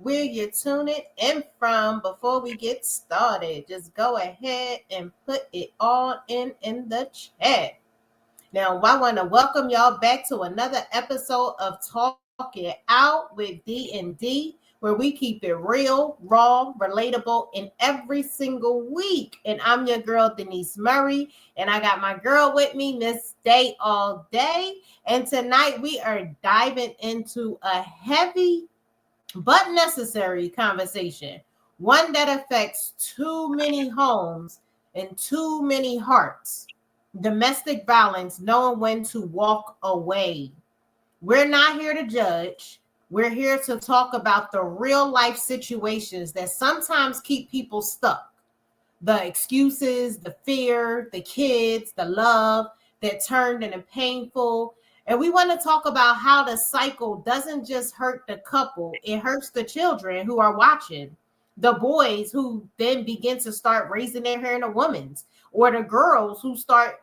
where you're tuning in from. Before we get started, just go ahead and put it all in the chat. Now, I want to welcome y'all back to another episode of Talk It Out with D&D, where we keep it real, raw, relatable in every single week. And I'm your girl, Denise Murray, and I got my girl with me, Miss Day All Day. And tonight we are diving into a heavy but necessary conversation, one that affects too many homes and too many hearts. Domestic violence, knowing when to walk away. We're not here to judge. We're here to talk about the real life situations that sometimes keep people stuck. The excuses, the fear, the kids, the love that turned into painful. And we want to talk about how the cycle doesn't just hurt the couple, it hurts the children who are watching. The boys who then begin to start raising their hair in a woman's, or the girls who start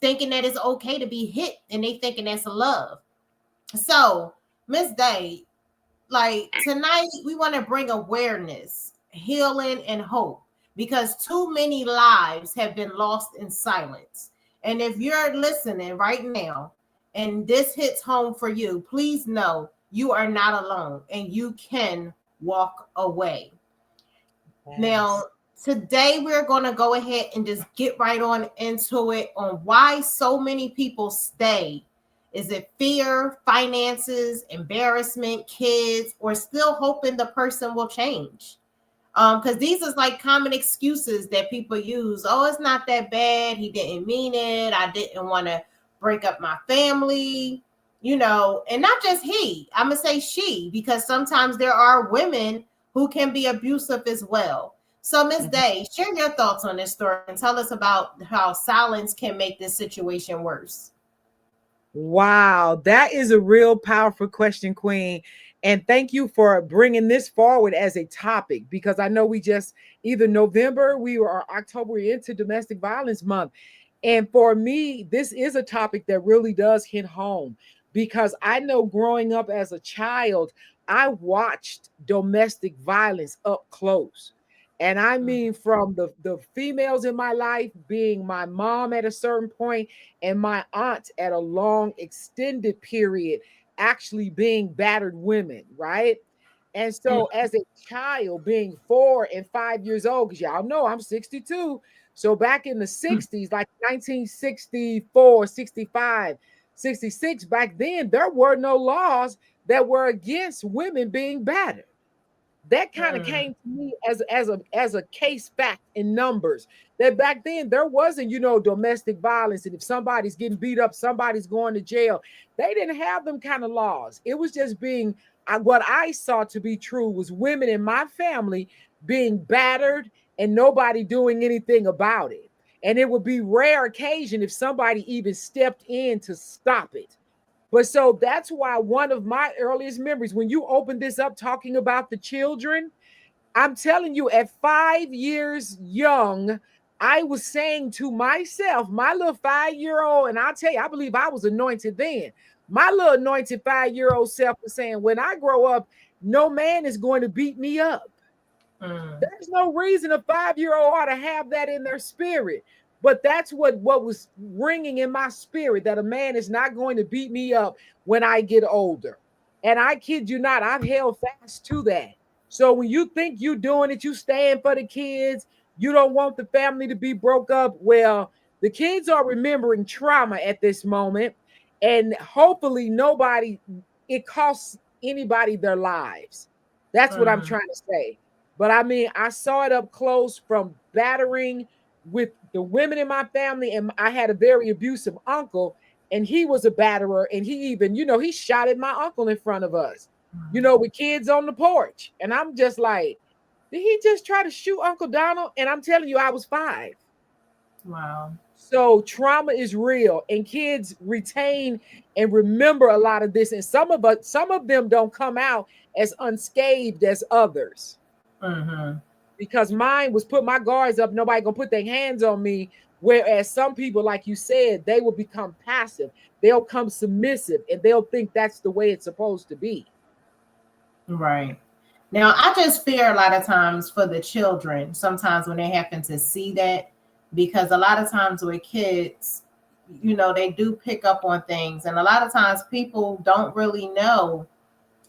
thinking that it's okay to be hit and they thinking that's love. So, Miss Day, like tonight, we want to bring awareness, healing, and hope because too many lives have been lost in silence. And if you're listening right now and this hits home for you, please know you are not alone and you can walk away. Yes. Now, today we're going to go ahead and just get right on into it on why so many people stay. Is it fear, finances, embarrassment, kids, or still hoping the person will change? Because these is like common excuses that people use. Oh, it's not that bad. He didn't mean it. I didn't want to break up my family, and not just he. I'm going to say she, because sometimes there are women who can be abusive as well. So, Miss Day, share your thoughts on this story and tell us about how silence can make this situation worse. Wow, that is a real powerful question, Queen. And thank you for bringing this forward as a topic because I know we just either November, we were October into Domestic Violence Month. And for me, this is a topic that really does hit home because I know growing up as a child, I watched domestic violence up close. And I mean, from the females in my life being my mom at a certain point and my aunt at a long extended period actually being battered women, right? And so as a child being 4 and 5 years old, because y'all know I'm 62. So back in the 60s, like 1964, 65, 66, back then, there were no laws that were against women being battered. That kind of came to me as a case fact in numbers that back then there wasn't domestic violence, and if somebody's getting beat up, somebody's going to jail. They didn't have them kind of laws. It was just being what I saw to be true was women in my family being battered and nobody doing anything about it. And it would be rare occasion if somebody even stepped in to stop it. But so that's why one of my earliest memories, when you open this up talking about the children, I'm telling you, at 5 years young, I was saying to myself, my little 5-year-old, and I'll tell you, I believe I was anointed then. My little anointed 5-year-old self was saying, when I grow up, no man is going to beat me up. There's no reason a 5-year-old ought to have that in their spirit. But that's what was ringing in my spirit, that a man is not going to beat me up when I get older. And I kid you not, I've held fast to that. So when you think you're doing it, you stand for the kids, you don't want the family to be broke up. Well, the kids are remembering trauma at this moment. And hopefully it costs anybody their lives. That's what I'm trying to say. But I mean, I saw it up close from battering with the women in my family. And I had a very abusive uncle, and he was a batterer. And he even, he shot at my uncle in front of us, with kids on the porch. And I'm just like, did he just try to shoot Uncle Donald? And I'm telling you, I was 5. Wow. So trauma is real, and kids retain and remember a lot of this. And some of them don't come out as unscathed as others. Because mine was put my guards up, nobody gonna put their hands on me. Whereas some people, like you said, they will become passive, they'll come submissive, and they'll think that's the way it's supposed to be. Right. Now, I just fear a lot of times for the children, sometimes when they happen to see that, because a lot of times with kids, they do pick up on things. And a lot of times people don't really know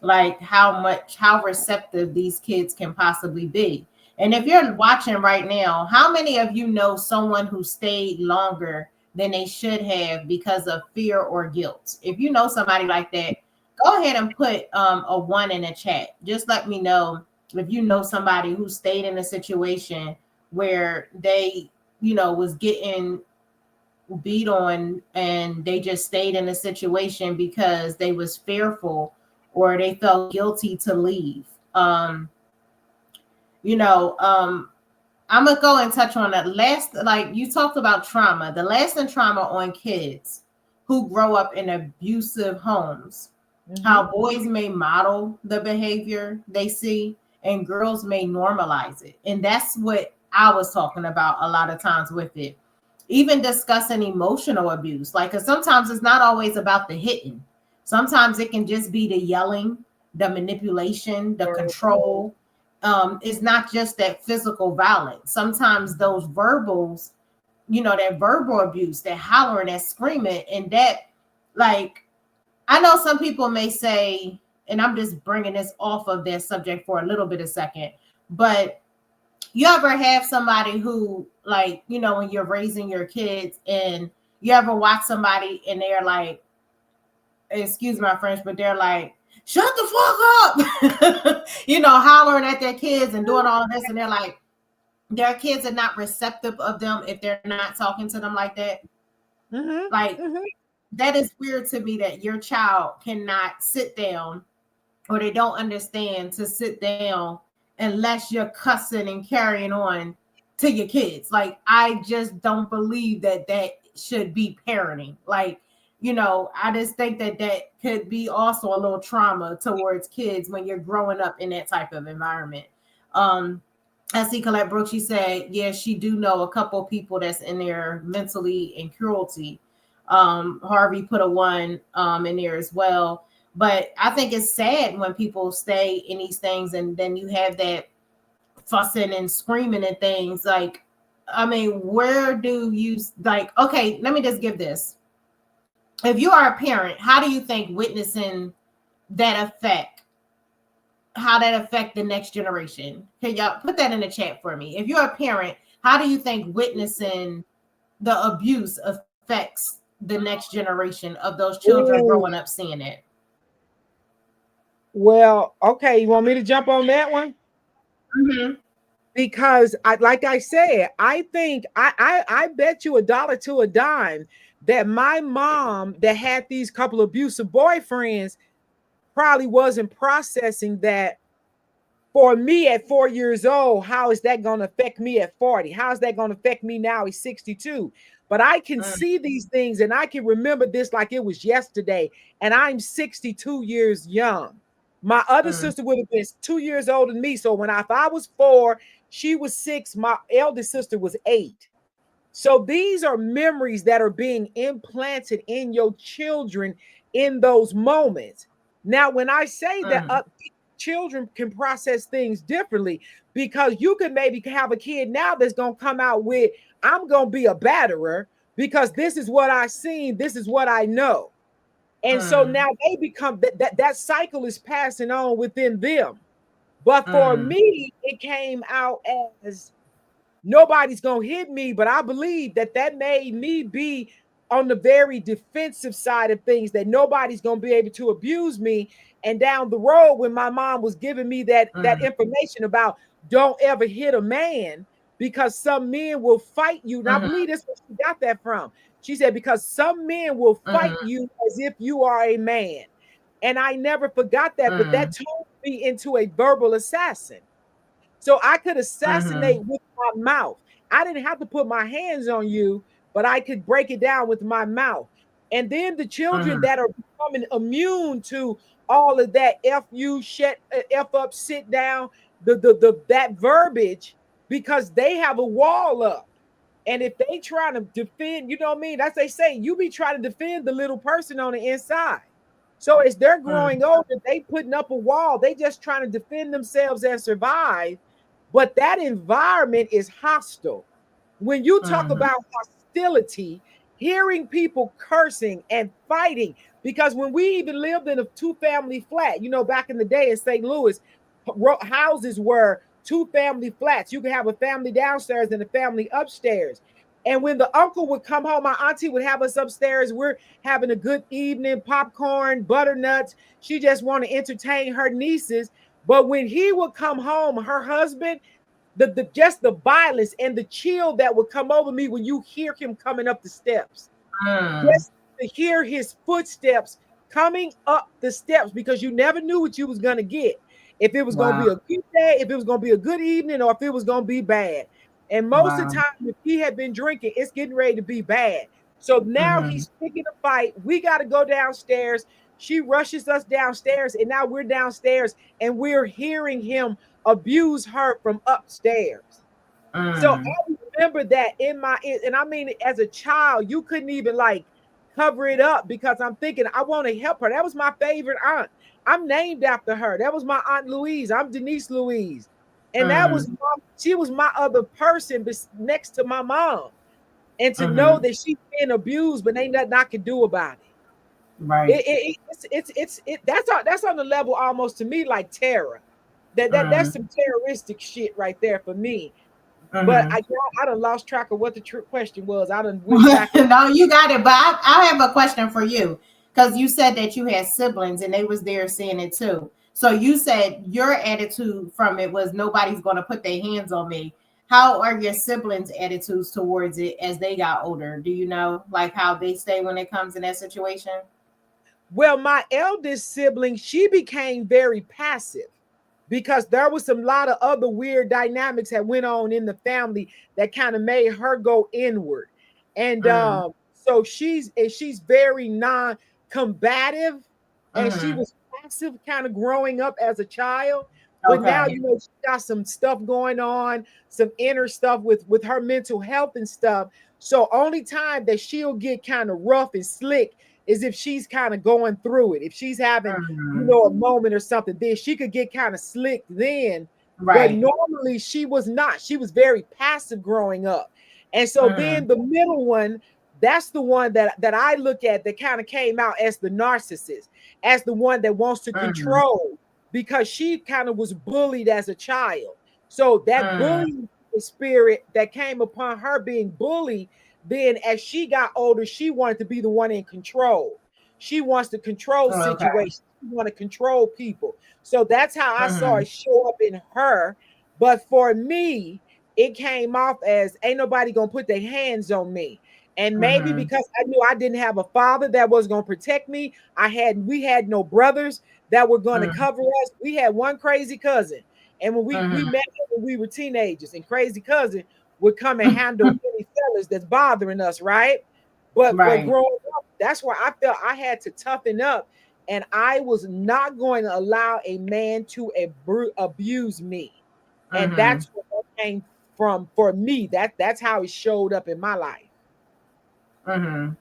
like how receptive these kids can possibly be. And if you're watching right now, how many of you know someone who stayed longer than they should have because of fear or guilt? If you know somebody like that, go ahead and put a one in the chat. Just let me know if you know somebody who stayed in a situation where they, was getting beat on and they just stayed in a situation because they was fearful or they felt guilty to leave. You know, I'm gonna go and touch on that last. Like you talked about trauma, the lasting trauma on kids who grow up in abusive homes. Mm-hmm. How boys may model the behavior they see, and girls may normalize it, and that's what I was talking about a lot of times with it. Even discussing emotional abuse, like, because sometimes it's not always about the hitting. Sometimes it can just be the yelling, the manipulation, the control. It's not just that physical violence. Sometimes those verbals, that verbal abuse, that hollering, that screaming, and that, like, I know some people may say, and I'm just bringing this off of their subject for a little bit of second, but you ever have somebody who, like, when you're raising your kids and you ever watch somebody and they're like, excuse my French, but they're like, shut the fuck up, hollering at their kids and doing all of this, and they're like, their kids are not receptive of them if they're not talking to them like that. Mm-hmm. Like, Mm-hmm. that is weird to me that your child cannot sit down, or they don't understand to sit down unless you're cussing and carrying on to your kids. Like, I just don't believe that that should be parenting. Like, I just think that that could be also a little trauma towards kids when you're growing up in that type of environment. um I see Colette Brooks. She said, yeah, she do know a couple of people that's in there mentally and cruelty. Harvey put a one in there as well. But I think it's sad when people stay in these things and then you have that fussing and screaming and things. Like, I mean, where do you, like, okay, let me just give this. If you are a parent, how do you think witnessing that how that affect the next generation? Can y'all put that in the chat for me? If you're a parent, how do you think witnessing the abuse affects the next generation of those children growing Ooh, up seeing it? well, okay. You want me to jump on that one? Mm-hmm. Because like I said, I think I bet you a dollar to a dime that my mom that had these couple abusive boyfriends probably wasn't processing that for me at 4 years old. How is that going to affect me at 40? How is that going to affect me now? He's 62. But I can see these things and I can remember this like it was yesterday. And I'm 62 years young. My other Mm-hmm. sister would have been 2 years older than me. So if I was 4, she was 6, my eldest sister was 8. So these are memories that are being implanted in your children in those moments. Now, when I say that Mm-hmm. children can process things differently, because you can maybe have a kid now that's going to come out with, I'm going to be a batterer because this is what I seen, this is what I know. And so Mm-hmm. now they become that cycle is passing on within them. But for Mm-hmm. me, it came out as nobody's gonna hit me, but I believe that that made me be on the very defensive side of things, that nobody's gonna be able to abuse me. And down the road, when my mom was giving me that Mm-hmm. information about don't ever hit a man because some men will fight you. And I believe that's where she got that from. She said, because some men will fight Mm-hmm. you as if you are a man. And I never forgot that, but that Mm-hmm. turned me into a verbal assassin. So I could Mm-hmm. assassinate with my mouth. I didn't have to put my hands on you, but I could break it down with my mouth. And then the children Mm-hmm. that are becoming immune to all of that F you, shut, F up, sit down, the that verbiage, because they have a wall up. And if they trying to defend, you know what I mean? That's they say, you be trying to defend the little person on the inside. So as they're Mm, growing older, they putting up a wall. They just trying to defend themselves and survive. But that environment is hostile. When you talk mhm, about hostility, hearing people cursing and fighting, because when we even lived in a two-family flat, back in the day in St. Louis, houses were two-family flats. You could have a family downstairs and a family upstairs. And when the uncle would come home, my auntie would have us upstairs. We're having a good evening, popcorn, butternuts. She just want to entertain her nieces. But when he would come home, her husband, the just the violence and the chill that would come over me when you hear him coming up the steps, mm. just to hear his footsteps coming up the steps, because you never knew what you was going to get, if it was going to Wow, be a good day, if it was going to be a good evening, or if it was going to be bad. And most of the wow. time, if he had been drinking, it's getting ready to be bad. So now Mhm, he's picking a fight. We got to go downstairs. She rushes us downstairs, and now we're downstairs and we're hearing him abuse her from upstairs. So mm, I remember that in my, and I mean, as a child, you couldn't even like cover it up, because I'm thinking, I want to help her. That was my favorite aunt. I'm named after her. That was my Aunt Louise. I'm Denise Louise. And that was mm, she was my other person next to my mom. And to know mhm. that she's being abused, but ain't nothing I can do about it. Right. That's on the level almost to me like terror. That's Mm, some terroristic shit right there for me. But mhm. I done lost track of what the true question was. I done went back. No, you got it. But I have a question for you, because you said that you had siblings and they was there seeing it too. So you said your attitude from it was nobody's going to put their hands on me. How are your siblings' attitudes towards it as they got older? Do you know like how they stay when it comes in that situation? Well, my eldest sibling, she became very passive, because there was some lot of other weird dynamics that went on in the family that kind of made her go inward. And Mm, so she's very non-combative, and she mm-hmm. was passive kind of growing up as a child. But now, Okay. she got some stuff going on, some inner stuff with her mental health and stuff. So only time that she'll get kind of rough and slick is if she's kind of going through it. If she's having, Mm, a moment or something, then she could get kind of slick then. But right. normally she was not. She was very passive growing up. And so Mm, then the middle one, that's the one that I look at that kind of came out as the narcissist, as the one that wants to mm, control, because she kind of was bullied as a child. So that mm. bullying spirit that came upon her being bullied, then as she got older, she wanted to be the one in control. She wants to control Okay. situations. She want to control people. So that's how I saw Mm, it show up in her. But for me, it came off as ain't nobody gonna put their hands on me. And maybe mm, because I knew I didn't have a father that was gonna protect me, we had no brothers that were gonna mm, cover us. We had one crazy cousin. And when we mm. met when we were teenagers, and crazy cousin would come and handle any fellas that's bothering us, right? But Right. growing up, that's where I felt I had to toughen up, and I was not going to allow a man to abuse me, and Mm-hmm. that's where that came from for me. That's how it showed up in my life. Mm-hmm.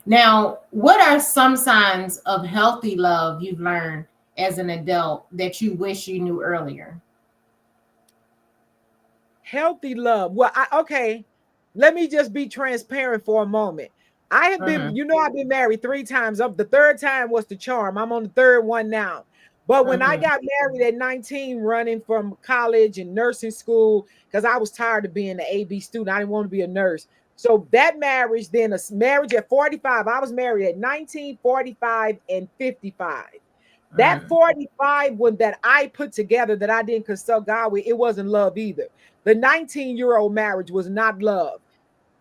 Now, what are some signs of healthy love you've learned as an adult that you wish you knew earlier? Healthy love. Well, okay. Let me just be transparent for a moment. I have been, Mm-hmm. I've been married 3 times. Up the third time was the charm. I'm on the third one now. But when I Mm-hmm. got married at 19, running from college and nursing school, because I was tired of being an AB student, I didn't want to be a nurse. So that marriage, then a marriage at 45. I was married at 19, 45, and 55. That Mm-hmm. 45 one that I put together that I didn't consult God with, it wasn't love either. The 19-year-old marriage was not love.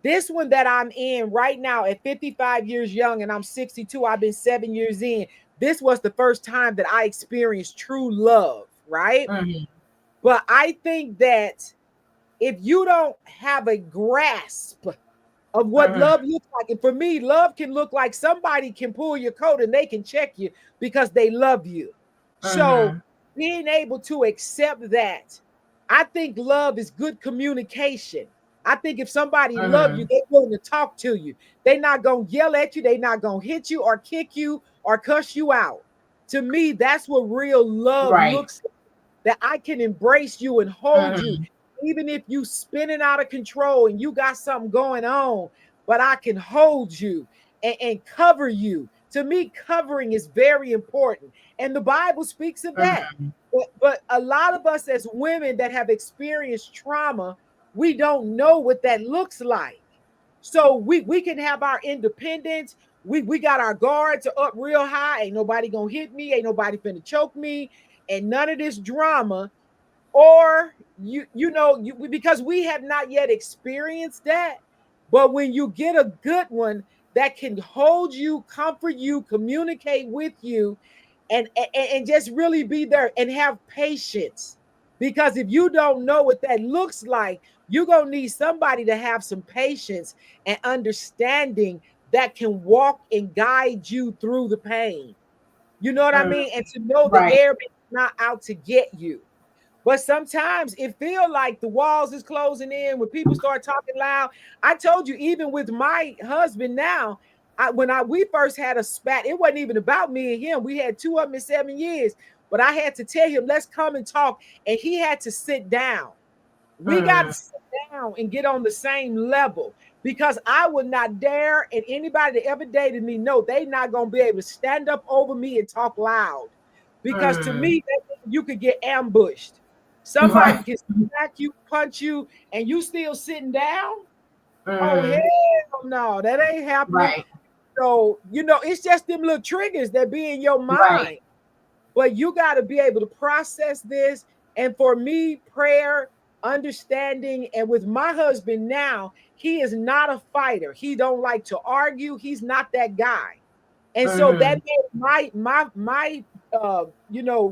This one that I'm in right now at 55 years young and I'm 62, I've been 7 years in. This was the first time that I experienced true love, right? Mm-hmm. But I think that if you don't have a grasp of what Mm-hmm. love looks like. And for me, love can look like somebody can pull your coat and they can check you because they love you. So Mm-hmm. being able to accept that, I think love is good communication. I think if somebody loves you, Mm-hmm. they're willing to talk to you. They're not gonna yell at you, they're not gonna hit you or kick you or cuss you out. To me, that's what real love Right. looks like, that I can embrace you and hold you, Mm-hmm. even if you spinning out of control and you got something going on, but I can hold you and cover you. To me, covering is very important. And the Bible speaks of that. Mm-hmm. But a lot of us as women that have experienced trauma, we don't know what that looks like. So we can have our independence. We got our guards up real high. Ain't nobody gonna hit me. Ain't nobody finna choke me. And none of this drama. Or because we have not yet experienced that. But when you get a good one that can hold you, comfort you, communicate with you, and just really be there and have patience. Because if you don't know what that looks like, you're gonna need somebody to have some patience and understanding that can walk and guide you through the pain. You know what I Mm-hmm. mean? And to know that Right. everybody's not out to get you. But sometimes it feel like the walls is closing in when people start talking loud. I told you, even with my husband now, we first had a spat, it wasn't even about me and him. We had two of them in 7 years, but I had to tell him, let's come and talk, and he had to sit down. We got Mm-hmm. to sit down and get on the same level because I would not dare, and anybody that ever dated me know they not gonna be able to stand up over me and talk loud. Because to Mm-hmm. me, you could get ambushed. Somebody Right. can smack you, punch you, and you still sitting down. Oh hell Mm-hmm. no, that ain't happening. Right. So it's just them little triggers that be in your Right. mind. But you got to be able to process this. And for me, prayer, understanding, and with my husband now, he is not a fighter. He don't like to argue. He's not that guy. And so Mm-hmm. that made my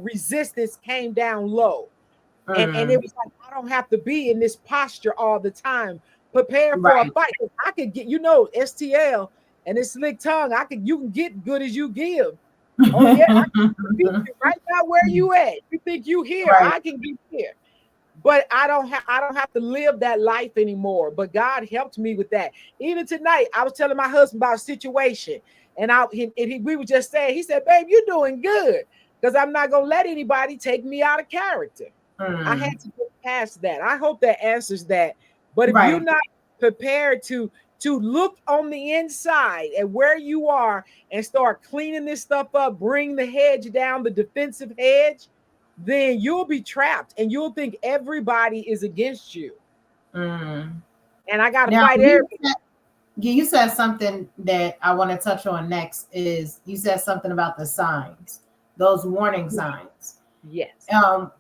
resistance came down low. And it Mm-hmm. was like, I don't have to be in this posture all the time, prepared for a Right. fight. I could get, STL and it's slick tongue. You can get good as you give. Oh yeah, I can beat you right now where you at. You think you here? Right. I can be here. But I don't have to live that life anymore. But God helped me with that. Even tonight, I was telling my husband about a situation, and we were just saying, he said, "Babe, you're doing good because I'm not gonna let anybody take me out of character." I had Mm. to get past that. I hope that answers that. But if you're Right. not prepared to look on the inside at where you are and start cleaning this stuff up, bring the hedge down, the defensive hedge, then you'll be trapped and you'll think everybody is against you. Mm. And I got to Now fight everybody. you said something that I want to touch on next is you said something about the signs, those warning signs. Yes.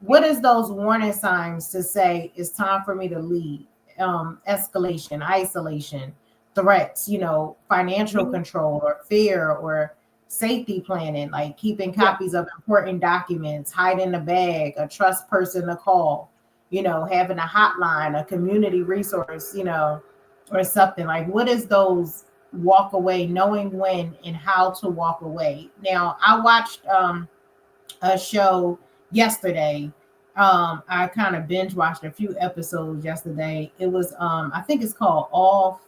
What is those warning signs to say it's time for me to leave? Escalation, isolation, threats, financial Mhm. control or fear or safety planning, like keeping Yeah. copies of important documents, hiding a bag, a trust person to call, having a hotline, a community resource, or something. Like, what is those walk away, knowing when and how to walk away? Now, I watched a show yesterday. I kind of binge watched a few episodes yesterday. It was I think it's called All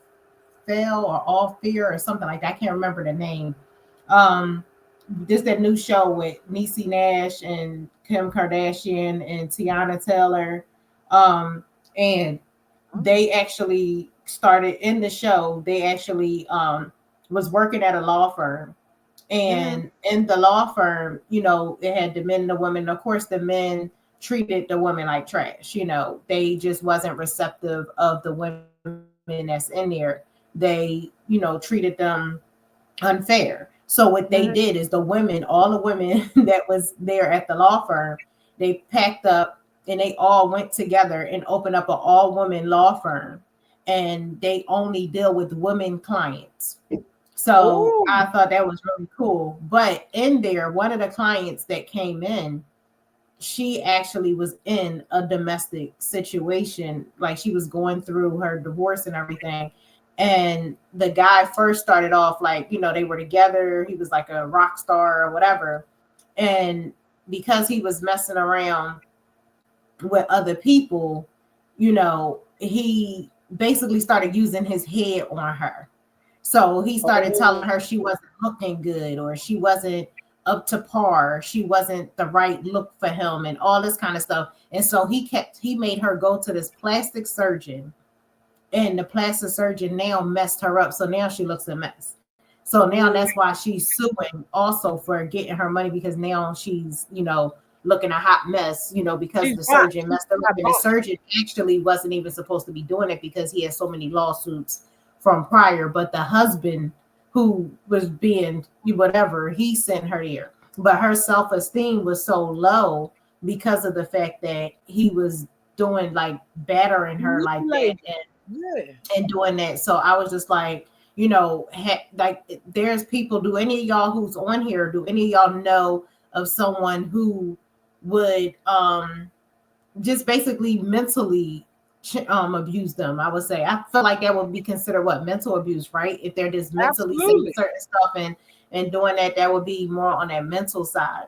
Fail or All Fear or something like that. I can't remember the name. Um this that new show with Niecy Nash and Kim Kardashian and Tiana Taylor. Um and they actually started in the show, they actually was working at a law firm, Mhm. and in the law firm, it had the men and the women. Of course, the men treated the women like trash. They just wasn't receptive of the women that's in there. They, treated them unfair. So what they did Mhm. is all the women that was there at the law firm, they packed up and they all went together and opened up an all woman law firm, and they only deal with women clients. So Oh. I thought that was really cool. But in there, one of the clients that came in, she actually was in a domestic situation. Like, she was going through her divorce and everything. And the guy first started off like, they were together. He was like a rock star or whatever. And because he was messing around with other people, he basically started using his head on her. So he started telling Oh. her she wasn't looking good, or she wasn't up to par, she wasn't the right look for him, and all this kind of stuff. And so he made her go to this plastic surgeon, and the plastic surgeon now messed her up. So now she looks a mess. So now that's why she's suing also for getting her money, because now she's, looking a hot mess, because She's the bought. surgeon She messed her up. got And the bought. surgeon actually wasn't even supposed to be doing it because he had so many lawsuits from prior. But the husband who was being whatever, he sent her there. But her self esteem was so low because of the fact that he was doing like battering her like that, Manipulated. Yeah. and doing that. So I was just like, like there's people. Do any of y'all who's on here? Do any of y'all know of someone who would just basically mentally abuse them? I would say I feel like that would be considered what, mental abuse, right? If they're just mentally saying Absolutely. certain stuff and doing that, that would be more on that mental side.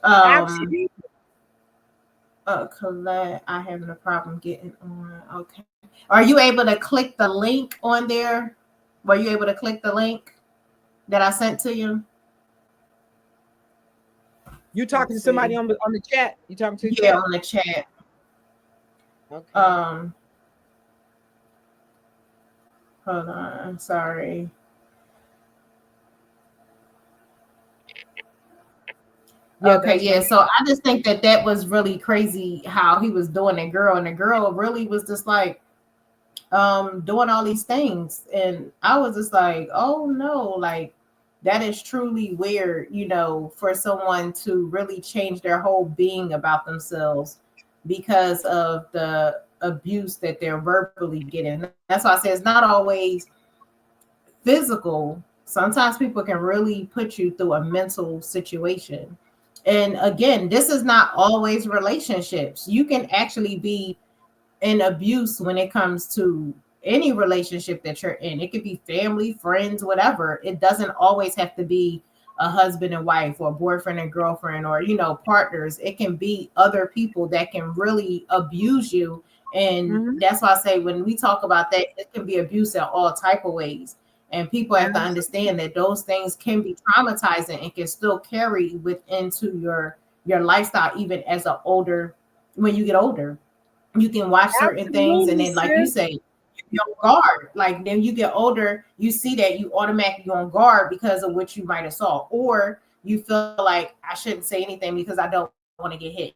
Um, Absolutely. Colette, I having a problem getting on. Okay. Are you able to click the link on there? Were you able to click the link that I sent to you? You talking Let's to somebody see. on the chat? You talking to the Yeah, chat? on the chat. Okay. Um, Hold on. Sorry. Yeah, Okay, that's fine. yeah. So I just think that that was really crazy how he was doing that girl, and the girl really was just like doing all these things, and I was just like, oh no, like that is truly weird, for someone to really change their whole being about themselves because of the abuse that they're verbally getting. That's why I say it's not always physical. Sometimes people can really put you through a mental situation. And again, this is not always relationships. You can actually be in abuse when it comes to any relationship that you're in. It could be family, friends, whatever. It doesn't always have to be a husband and wife or boyfriend and girlfriend or, partners. It can be other people that can really abuse you. And Mhm. that's why I say when we talk about that, it can be abuse in all type of ways. And people have to Absolutely. understand that those things can be traumatizing and can still carry into your lifestyle even as a older when you get older. You can watch certain things, and Absolutely, then like you sis. say, you're on guard. Like then you get older, you see that you automatically on guard because of what you might have saw, or you feel like I shouldn't say anything because I don't want to get hit.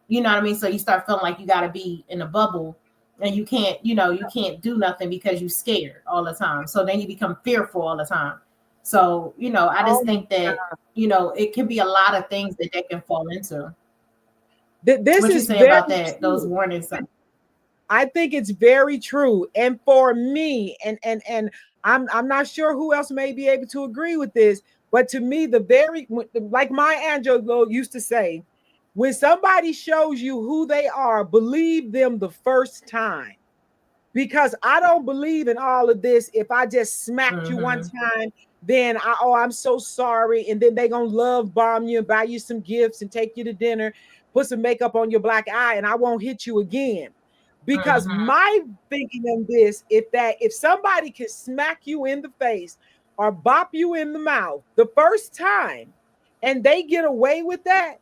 You know what I mean? So you start feeling like you got to be in a bubble, and you can't do nothing because you're scared all the time. So then you become fearful all the time. So I just Oh think my that God. it can be a lot of things that can fall into. This What you is say about very that? Those true. warning signs. I think it's very true. And for me, and I'm not sure who else may be able to agree with this, but to me, like Maya Angelou used to say, when somebody shows you who they are, believe them the first time. Because I don't believe in all of this. If I just smacked you one Mm-hmm. time, then I'm so sorry, and then they gonna love bomb you and buy you some gifts and take you to dinner, put some makeup on your black eye, and I won't hit you again. Because Mm-hmm. my thinking on this, if somebody can smack you in the face or bop you in the mouth the first time, and they get away with that,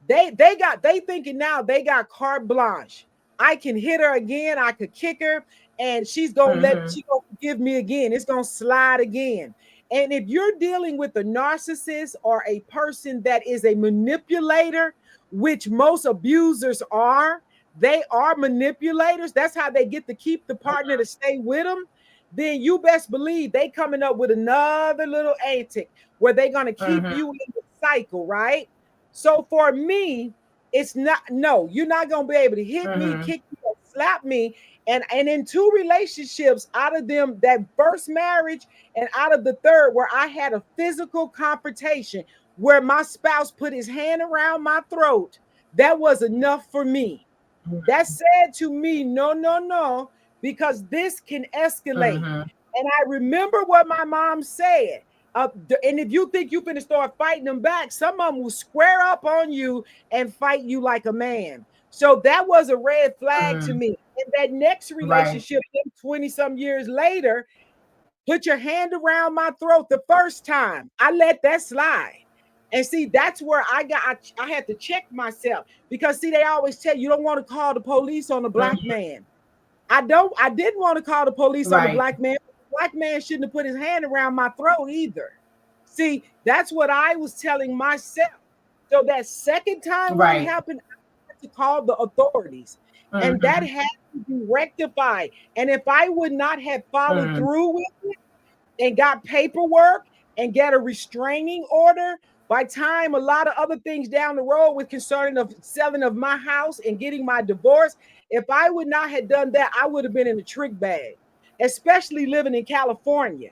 they thinking now they got carte blanche. I can hit her again, I could kick her, and Mm-hmm. she gonna forgive me again. It's gonna slide again. And if you're dealing with a narcissist or a person that is a manipulator, which most abusers are, they are manipulators. That's how they get to keep the partner to stay with them. Then you best believe they coming up with another little antic where they're gonna keep Mm-hmm. you in the cycle, right? So for me, it's not, no, you're not gonna be able to hit me, Mm-hmm. kick me, or slap me. And in two relationships out of them, that first marriage and out of the third, where I had a physical confrontation, where my spouse put his hand around my throat, that was enough for me. That said to me, no, no, no, because this can escalate. Mm-hmm. And I remember what my mom said. And if you think you're going to start fighting them back, some of them will square up on you and fight you like a man. So that was a red flag to Mm-hmm. me. In that next Right. relationship, 20 some years later, Put your hand around my throat the first time. I let that slide. And see, that's where I had to check myself because see, they always tell you don't want to call the police on a black Mhm. man. I didn't want to call the police on the Right. black man. The black man shouldn't have put his hand around my throat either. See, that's what I was telling myself. So that second time when it Right. happened, I had to call the authorities. And that Mhm. had to be rectified. And if I would not have followed Mhm. through with it, and got paperwork and get a restraining order. By time a lot of other things down the road with concerning of selling of my house and getting my divorce, if I would not have done that, I would have been in a trick bag, especially living in California.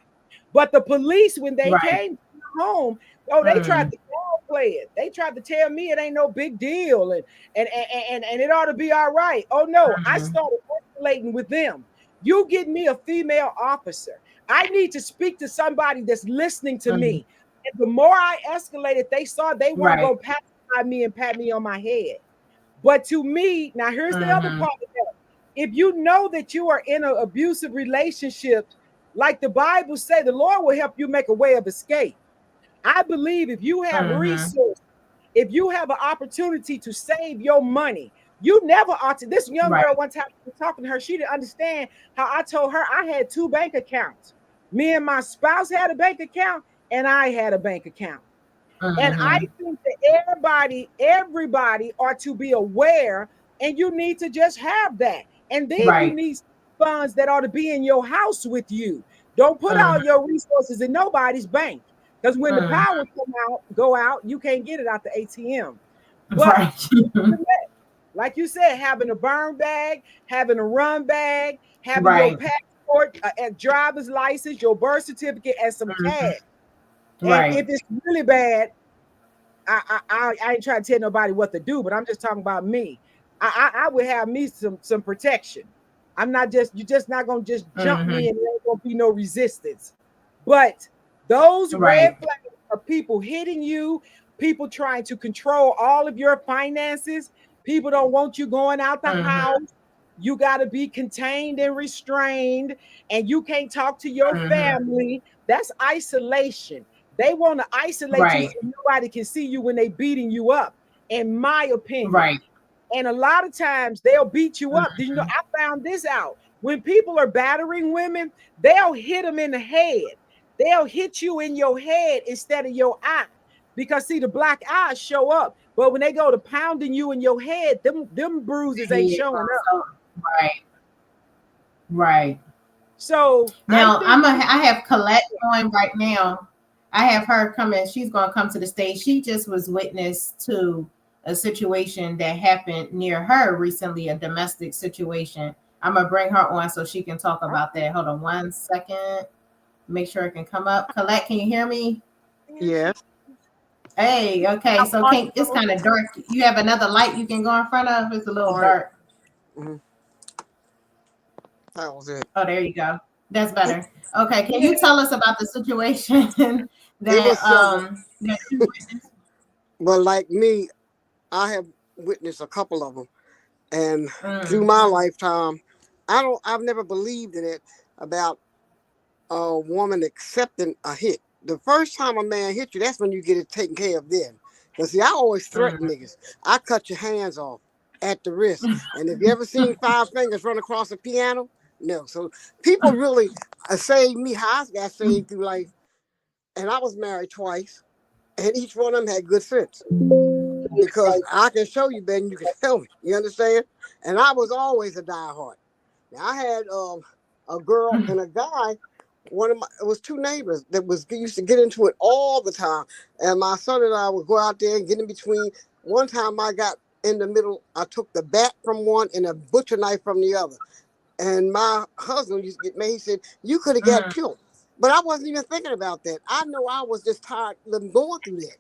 But the police, when they Right. came home, oh, they tried Mhm. to downplay it. They tried to tell me it ain't no big deal and it ought to be all right. Oh no, I Mhm. started escalating with them. You get me a female officer. I need to speak to somebody that's listening to Mhm. me. And the more I escalated, they saw they weren't Right. going to pacify me and pat me on my head. But to me, now here's the other Mhm. part of that. If you know that you are in an abusive relationship, like the Bible say, the Lord will help you make a way of escape. I believe if you have Mhm. resources, if you have an opportunity to save your money, you never ought to. This young girl Right. one time was talking to her, she didn't understand how I told her I had two bank accounts. Me and my spouse had a bank account, and I had a bank account. And I Mhm. think that everybody ought to be aware, and you need to just have that. And then you Right. need funds that ought to be in your house with you. Don't put all Mhm. your resources in nobody's bank. Because when the Mhm. power go out, you can't get it out the ATM. But Right. like you said, having a burn bag, having a run bag, having your Right. passport, a driver's license, your birth certificate, and some Mhm. cash. And Right. if it's really bad, I ain't trying to tell nobody what to do, but I'm just talking about me. I would have me some protection. I'm not just you're just not gonna just jump me Mhm. and there ain't gonna be no resistance. But those red Right. flags are people hitting you, people trying to control all of your finances. People don't want you going out the Mhm. house. You got to be contained and restrained, and you can't talk to your Mhm. family. That's isolation. They want to isolate you so Right. nobody can see you when they beating you up, in my opinion. Right. And a lot of times they'll beat you up. Did you know Mhm. I found this out? When people are battering women, they'll hit them in the head. They'll hit you in your head instead of your eye. Because see, the black eyes show up. But when they go to pounding you in your head, them bruises ain't Yeah. showing up. So, right. Right. So I Now think I have Colette going right now. I have her coming. She's going to come to the stage. She just was witness to a situation that happened near her recently, a domestic situation. I'm gonna bring her on so she can talk about that. Hold on 1 second. Make sure it can come up. Colette, can you hear me? Yes. Hey, okay. So can it's kind of dark. You have another light you can go in front of? It's a little All right. dark. Mhm. That was it. Oh, there you go. That's better. Okay, can you tell us about the situation It that was several. that you witnessed? But like me, I have witnessed a couple of them. And through Mm, my lifetime, I've never believed in it about a woman accepting a hit. The first time a man hit you, that's when you get it taken care of then. Because see, I always threaten mm. niggas. I cut your hands off at the wrist. And if you ever seen five fingers run across a piano, no. So people really saved me how I got saved through life. And I was married twice, and each one of them had good sense. Because I can show you better than you can tell me. You understand? And I was always a diehard. Now I had a girl and a guy. It was two neighbors that was used to get into it all the time, and my son and I would go out there and get in between. One time I got in the middle. I took the bat from one and a butcher knife from the other. And my husband used to get mad. He said, "You could have got Mm, killed," but I wasn't even thinking about that. I know I was just tired of going through that.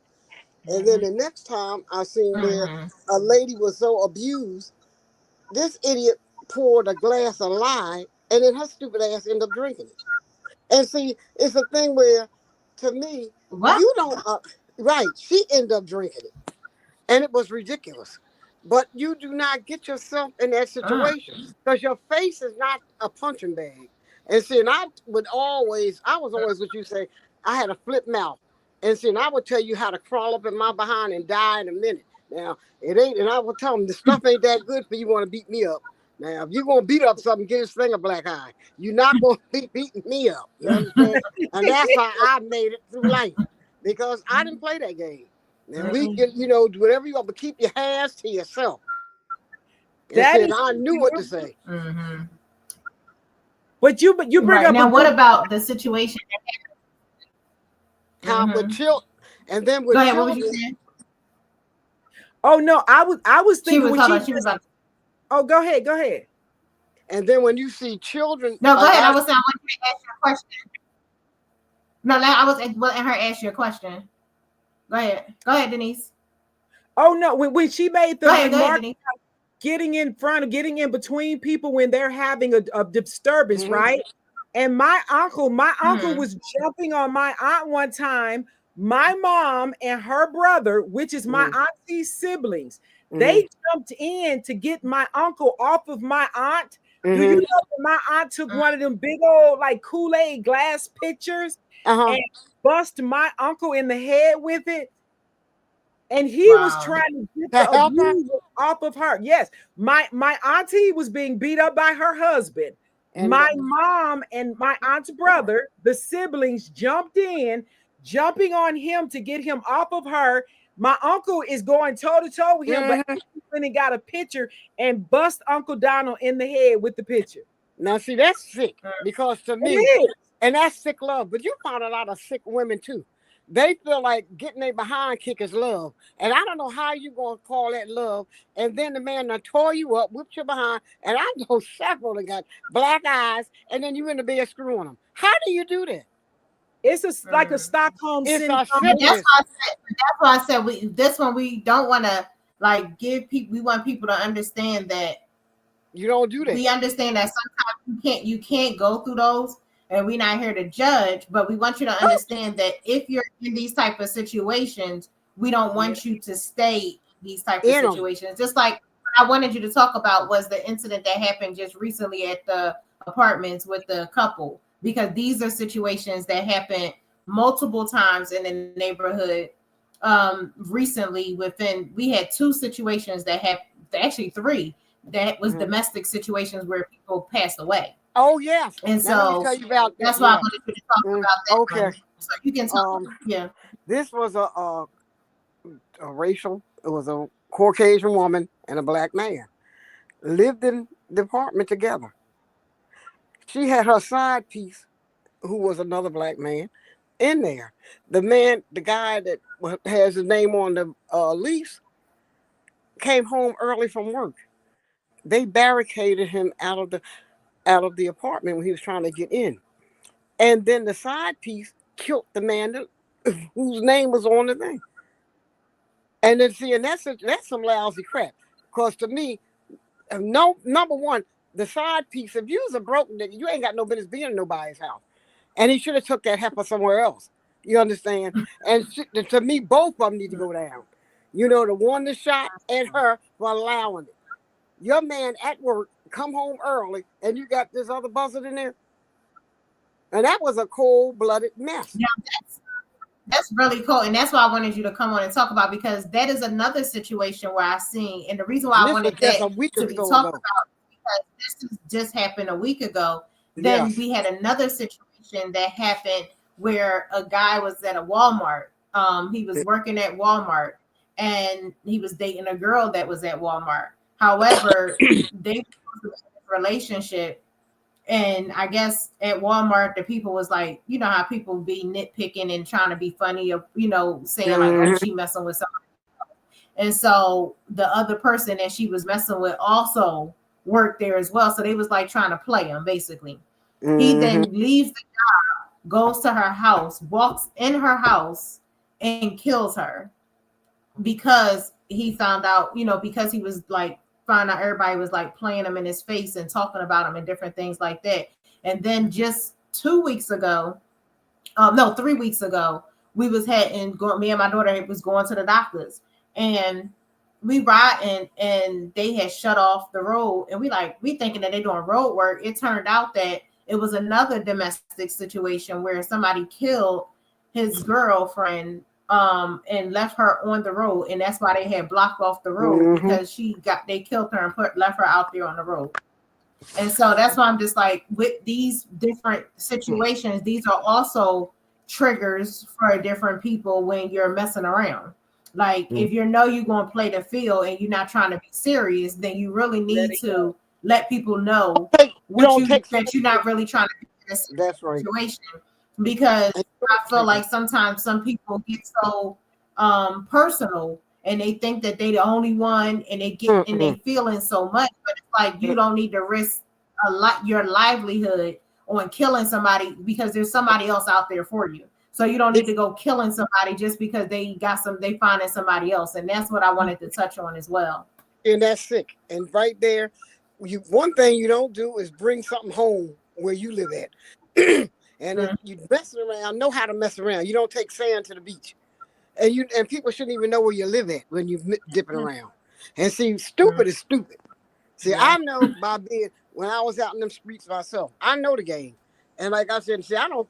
And then the next time I seen where mhm. a lady was so abused, this idiot poured a glass of lye, and then her stupid ass ended up drinking it. And see, it's a thing where, to me, What? you don't. Right, she ended up drinking it, and it was ridiculous. But you do not get yourself in that Mm, situation because your face is not a punching bag. And see, and I was always what you say, I had a flip mouth. And see, and I would tell you how to crawl up in my behind and die in a minute. Now, it ain't, and I would tell them the stuff ain't that good for you want to beat me up. Now, if you're going to beat up something, get this thing a black eye. You're not going to be beating me up. You understand? And that's how I made it through life because I didn't play that game. Now, we get, whatever you want, but keep your hands to yourself. And That said, is I knew what to say. Mm-hmm. But you bring Right. up Now, what about the situation? How with children, and then with Go ahead. children. What was you saying? Oh no, I was She thinking was when talking. she She was about. Oh, go ahead. And then when you see children, No, go like ahead. I want you to ask your question. No, I was letting her ask you a question. Go ahead, Denise. Oh no, when she made the Go ahead, remark Denise. getting in between people when they're having a disturbance, right? And my uncle was jumping on my aunt one time. My mom and her brother, which is my auntie's siblings, they jumped in to get my uncle off of my aunt. Do you know that my aunt took one of them big old like Kool-Aid glass pitchers and bust my uncle in the head with it? And he was trying to get the abuse off of her. Yes, my auntie was being beat up by her husband. And my mom and my aunt's brother, the siblings, jumped in, jumping on him to get him off of her. My uncle is going toe to toe with him, but he got a picture and bust Uncle Donald in the head with the picture. Now, see, that's sick because to me, and that's sick love. But you found a lot of sick women too. They feel like getting their behind kick is love. And I don't know how you going to call that love. And then the man that tore you up, whipped your behind. And I know several that got black eyes. And then you in the bed screwing them. How do you do that? It's like a Stockholm syndrome. That's why I said this one we don't want to like give people. We want people to understand that you don't do that. We understand that sometimes you can't go through those. And we're not here to judge, but we want you to understand that if you're in these type of situations, we don't want you to stay in these type of situations. Just like I wanted you to talk about was the incident that happened just recently at the apartments with the couple, because these are situations that happen multiple times in the neighborhood. Recently, we had 2 situations that happened, actually 3, that was domestic situations where people passed away. Oh yes, and so tell you about that's why I wanted you to talk about that. Okay, so you can talk. This was a racial. It was a Caucasian woman and a black man lived in the apartment together. She had her side piece, who was another black man, in there. The guy that has his name on the lease, came home early from work. They barricaded him out of the apartment when he was trying to get in. And then the side piece killed the man whose name was on the thing. And then see, and that's some lousy crap. Because to me, number one, the side piece, if you was a broke nigga, you ain't got no business being in nobody's house. And he should have took that heifer somewhere else. You understand? And to me, both of them need to go down. The one that shot and her for allowing it. Your man at work come home early and you got this other buzzard in there. And that was a cold-blooded mess. Yeah, that's really cool. And that's why I wanted you to come on and talk about, because that is another situation where I seen, and the reason why I wanted that to be talked about, because this just happened a week ago. Then we had another situation that happened where a guy was at a Walmart. He was working at Walmart and he was dating a girl that was at Walmart. However, they were in a relationship, and I guess at Walmart, the people was like, you know how people be nitpicking and trying to be funny, of saying like, oh, she messing with somebody else. And so the other person that she was messing with also worked there as well. So they was like trying to play him, basically. He then leaves the job, goes to her house, walks in her house, and kills her because he found out, because he was like, found out everybody was like playing him in his face and talking about him and different things like that. And then just 3 weeks ago, we was me and my daughter was going to the doctors, and we riding and they had shut off the road, and we thinking that they doing road work. It turned out that it was another domestic situation where somebody killed his girlfriend and left her on the road, and that's why they had blocked off the road Mm-hmm. because they killed her and left her out there on the road. And so that's why I'm just like, with these different situations, these are also triggers for different people when you're messing around. Like if you know you're going to play the field and you're not trying to be serious, then you really Let need it go. to let people know You what don't you take. that you're not really trying to be in this That's right. situation, because And I feel like sometimes some people get so personal and they think that they the only one, and they get and they mm-mm, feeling so much, but it's like you mm, don't need to risk a lot your livelihood on killing somebody because there's somebody else out there for you. So you don't need it's to go killing somebody just because they finding somebody else. And that's what I wanted to touch on as well. and that's sick. And right there, one thing you don't do is bring something home where you live at. And if Mm, you messing around, know how to mess around. You don't take sand to the beach, and people shouldn't even know where you live at when you dipping around. And see, mm, stupid is stupid. See, yeah. I know by being when I was out in them streets myself, I know the game. And like I said, see, I don't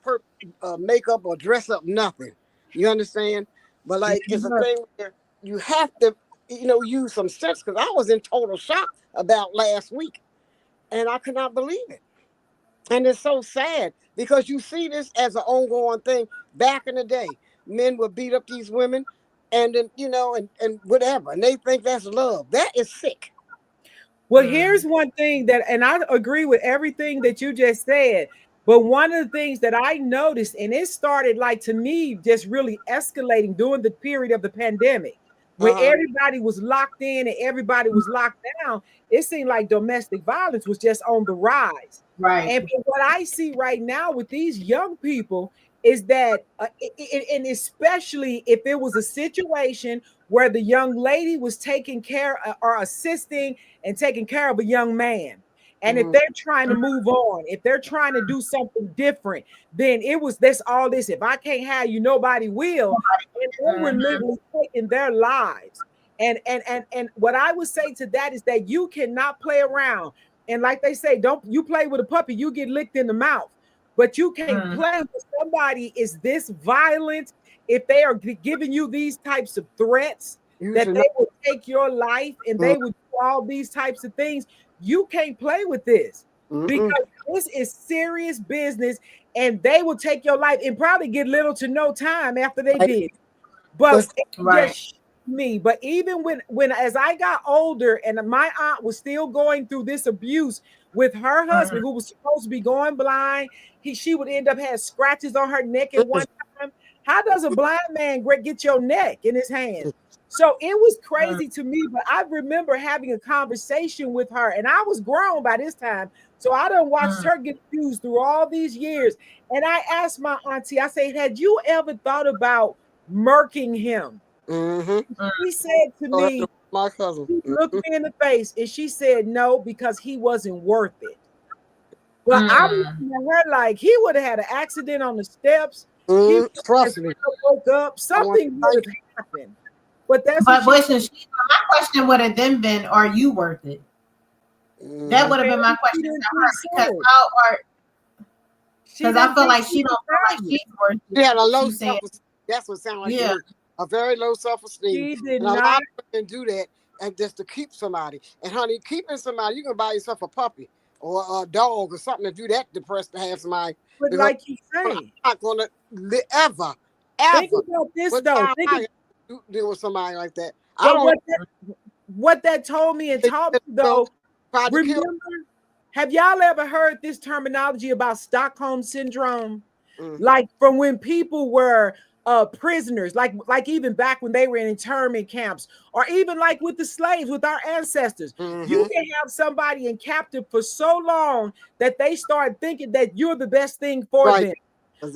make up or dress up nothing. You understand? But like, it's a thing where you have to, use some sense. Because I was in total shock about last week, and I could not believe it. And it's so sad because you see this as an ongoing thing. Back in the day, men would beat up these women, and then and whatever, and they think that's love. That is sick. Well, Mm, here's one thing that, and I agree with everything that you just said. But one of the things that I noticed, and it started like to me just really escalating during the period of the pandemic, when Uh huh. everybody was locked in and everybody was locked down, it seemed like domestic violence was just on the rise. right. And what I see right now with these young people is that, and especially if it was a situation where the young lady was taking care or assisting and taking care of a young man. And if Mm-hmm. they're trying to move on, if they're trying to do something different, then it was this all this. If I can't have you, nobody will. And they were Mm, literally taking their lives. And what I would say to that is that you cannot play around. And like they say, don't you play with a puppy, you get licked in the mouth. But you can't mm, play with somebody is this violent. If they are giving you these types of threats, You that should know. they will take your life and they will do all these types of things, you can't play with this Mm-mm. because this is serious business, and they will take your life and probably get little to no time after they Right. did. But But it right. just shocked me. But even when as I got older and my aunt was still going through this abuse with her Mm, husband, who was supposed to be going blind, she would end up having scratches on her neck at one time. How does a blind man get your neck in his hands? So it was mm, crazy to me, but I remember having a conversation with her, and I was grown by this time. So I done watched mm, her get abused through all these years. And I asked my auntie, I said, had you ever thought about murking him? mm-hmm. mm, She said to So that's me, my cousin. she looked me in the face and she said, no, because he wasn't worth it. Well, I'm mm. looking at her like he would have had an accident on the steps. He would have Trust me. woke up. I want Something to would thank have happened. But that's what But she listen, my question would have then been, "Are you worth it?" you. That Mm-hmm. would have been my she question didn't to her, think because so. how are She because I didn't feel think like she she was don't feel like valued. she's worth She it. had a low She's saying, self-esteem. That's what sounds like to yeah, me. A very low self-esteem. She did And a not. lot of women do that and just to keep somebody. And honey, keeping somebody, you can buy yourself a puppy or a dog or something if you that depressed to have somebody. But Because like you I'm say, not gonna ever, think ever about this would though. I deal with somebody like that. I But don't what that told me and taught me know. though, Tried to kill. remember, have y'all ever heard this terminology about Stockholm syndrome? Mm, Like from when people were prisoners, like even back when they were in internment camps, or even like with the slaves, with our ancestors. You mm-hmm. can have somebody in captive for so long that they start thinking that you're the best thing for Right. them.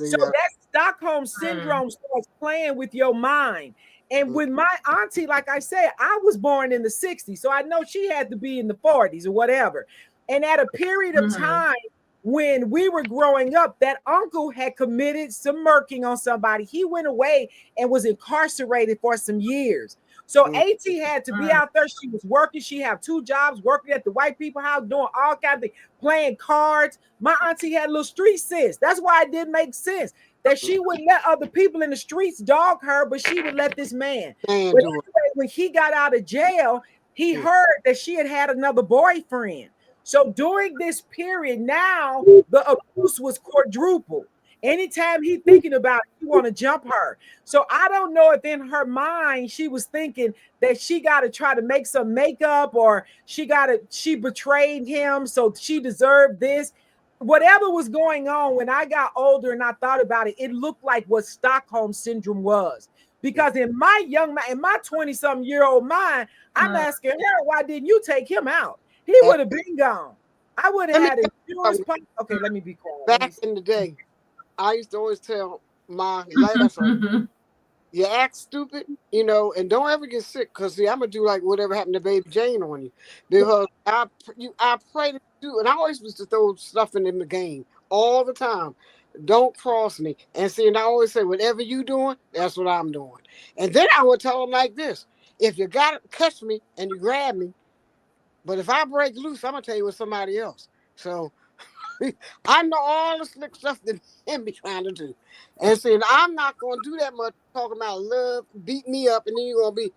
So Yeah. that Stockholm mm, syndrome starts playing with your mind. And Mm, with my auntie, like I said, I was born in the 60s. So I know she had to be in the 40s or whatever. And at a period of mm, time when we were growing up, that uncle had committed some murking on somebody. He went away and was incarcerated for some years. So AT had to be out there. She was working. She had 2 jobs, working at the white people house, doing all kinds of things, playing cards. My auntie had a little street sense. That's why it didn't make sense that she wouldn't let other people in the streets dog her, but she would let this man. But anyway, when he got out of jail, he heard that she had another boyfriend. So during this period, now the abuse was quadrupled. Anytime he thinking about it, he want to jump her. So I don't know if in her mind she was thinking that she got to try to make some makeup, or she betrayed him, so she deserved this. Whatever was going on, when I got older and I thought about it, it looked like what Stockholm syndrome was. Because in my 20-something-year-old mind, I'm asking her, why didn't you take him out? He would have been gone. I would have had insurance. Okay, let me be quiet. Back in the day, I used to always tell my last friend, you act stupid, you know, and don't ever get sick, because see, I'm gonna do like whatever happened to Baby Jane on you, because I pray to do, and I always used to throw stuff in the game all the time. Don't cross me. And see, and I always say, whatever you doing, that's what I'm doing. And then I would tell them like this: if you gotta catch me and you grab me, but if I break loose, I'm gonna tell you with somebody else. So I know all the slick stuff that him be trying to do. And saying, I'm not going to do that much talking about love, beat me up, and then you're going to be